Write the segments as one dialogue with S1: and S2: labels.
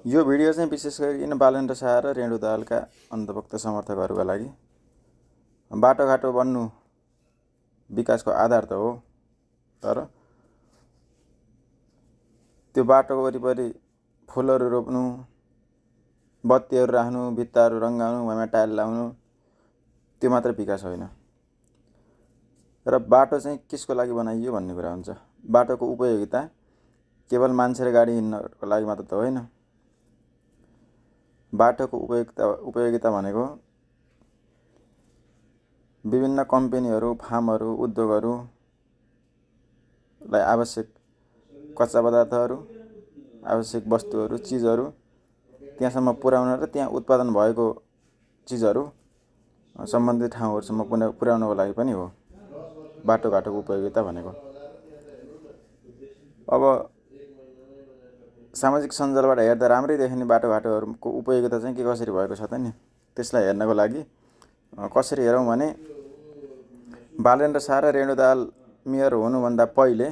S1: यो भिडियो चाहिँ विशेष गरी बालेन्द्र शाह र रेणु दाहालका अन्धभक्त समर्थकहरूका लागि। बाटोघाटो बन्नु विकासको आधार त हो, तर त्यो बाटोको वरिपरि फुलहरू रोप्नु, बत्तीहरू राख्नु, भित्ताहरू रङ्गाउनु, भुइँमा टाइल लाउनु त्यो मात्र विकास होइन। र बाटो चाहिँ किसको लागि बनाइयो भन्ने कुरा हुन्छ। बाटोको उपयोगिता केवल मान्छे र गाडी हिँड्नको लागि मात्र त होइन। बाटोको उपयोगिता भनेको विभिन्न कम्पनीहरू, फार्महरू, उद्योगहरूलाई आवश्यक कच्चा पदार्थहरू, आवश्यक वस्तुहरू, चिजहरू त्यहाँसम्म पुर्याउन र त्यहाँ उत्पादन भएको चिजहरू सम्बन्धित ठाउँहरूसम्म पुर्याउनको लागि पनि हो बाटोघाटोको उपयोगिता भनेको। अब सामाजिक सञ्जालबाट हेर्दा राम्रै देखिने बाटोघाटोहरूको उपयोगिता चाहिँ के कसरी भएको छ त नि, त्यसलाई हेर्नको लागि कसरी हेरौँ भने बालेन्द्र शाह र रेणु दाहाल मेयर हुनुभन्दा पहिले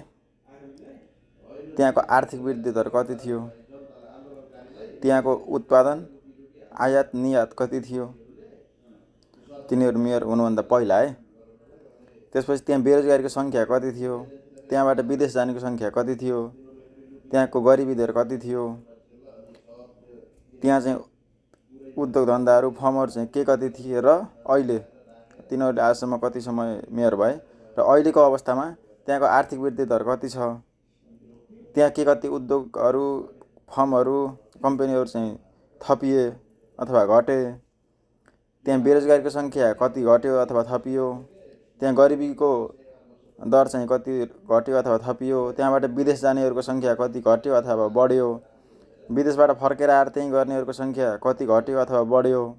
S1: त्यहाँको आर्थिक वृद्धि दर कति थियो, त्यहाँको उत्पादन, आयात निर्यात कति थियो, तिनीहरू मेयर हुनुभन्दा पहिला है। त्यसपछि त्यहाँ बेरोजगारीको सङ्ख्या कति थियो, त्यहाँबाट विदेश जानेको सङ्ख्या कति थियो, त्यहाँको गरिबी दर कति थियो, त्यहाँ चाहिँ उद्योग धन्दाहरू, फर्महरू चाहिँ के कति थिए र अहिले तिनीहरूले आजसम्म कति समय मेयर भए र अहिलेको अवस्थामा त्यहाँको आर्थिक वृद्धि दर कति छ, त्यहाँ के कति उद्योगहरू, फर्महरू, कम्पनीहरू चाहिँ थपिए अथवा घटे, त्यहाँ बेरोजगारीको सङ्ख्या कति घट्यो अथवा थपियो, त्यहाँ गरिबीको दर चाहिँ कति घट्यो अथवा थपियो, त्यहाँबाट विदेश जानेहरूको सङ्ख्या कति घट्यो अथवा बढ्यो, विदेशबाट फर्केर आएर त्यहीँ गर्नेहरूको सङ्ख्या कति घट्यो अथवा बढ्यो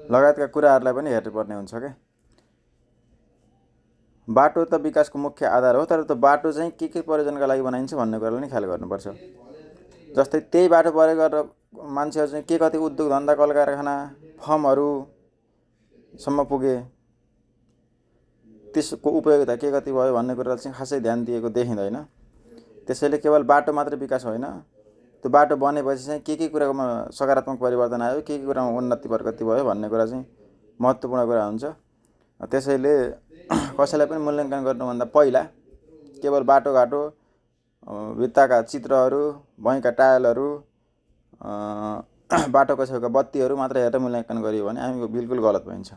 S1: लगायतका कुराहरूलाई पनि हेर्नुपर्ने हुन्छ क्या। बाटो त विकासको मुख्य आधार हो, तर त्यो बाटो चाहिँ के प्रयोजनका लागि बनाइन्छ भन्ने कुरालाई नि ख्याल गर्नुपर्छ। जस्तै त्यही बाटो प्रयोग गरेर मान्छेहरू चाहिँ के कति उद्योग धन्दा, कल कारखाना, फर्महरूसम्म पुगे, त्यसको उपयोगिता के कति भयो भन्ने कुरालाई चाहिँ खासै ध्यान दिएको देखिँदैन। त्यसैले केवल बाटो मात्र विकास होइन, त्यो बाटो बनेपछि चाहिँ के कुरामा सकारात्मक परिवर्तन आयो, के कुरामा उन्नति प्रगति भयो भन्ने कुरा चाहिँ महत्त्वपूर्ण कुरा हुन्छ। त्यसैले कसैलाई पनि मूल्याङ्कन गर्नुभन्दा पहिला केवल बाटोघाटो, भित्ताका चित्रहरू, भुइँका टायलहरू, बाटोको छेउका बत्तीहरू मात्र हेरेर मूल्याङ्कन गरियो भने हामी बिल्कुल गलत भइन्छ।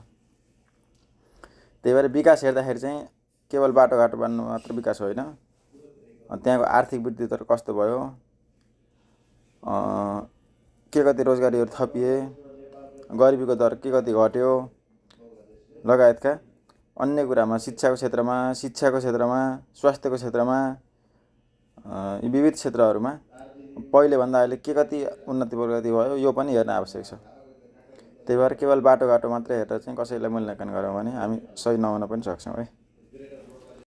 S1: त्यही भएर विकास हेर्दाखेरि चाहिँ केवल बाटोघाटो बन्नु मात्र विकास होइन, त्यहाँको आर्थिक वृद्धि दर कस्तो भयो, के कति रोजगारीहरू थपिए, गरिबीको दर के कति घट्यो लगायतका अन्य कुरामा, शिक्षाको क्षेत्रमा, स्वास्थ्यको क्षेत्रमा, यी विविध क्षेत्रहरूमा पहिलेभन्दा अहिले के कति उन्नति प्रगति भयो यो पनि हेर्न आवश्यक छ। त्यही भएर केवल बाटोघाटो मात्रै हेरेर चाहिँ कसैलाई मूल्याङ्कन गऱ्यौँ भने हामी सही नहुन पनि सक्छौँ है।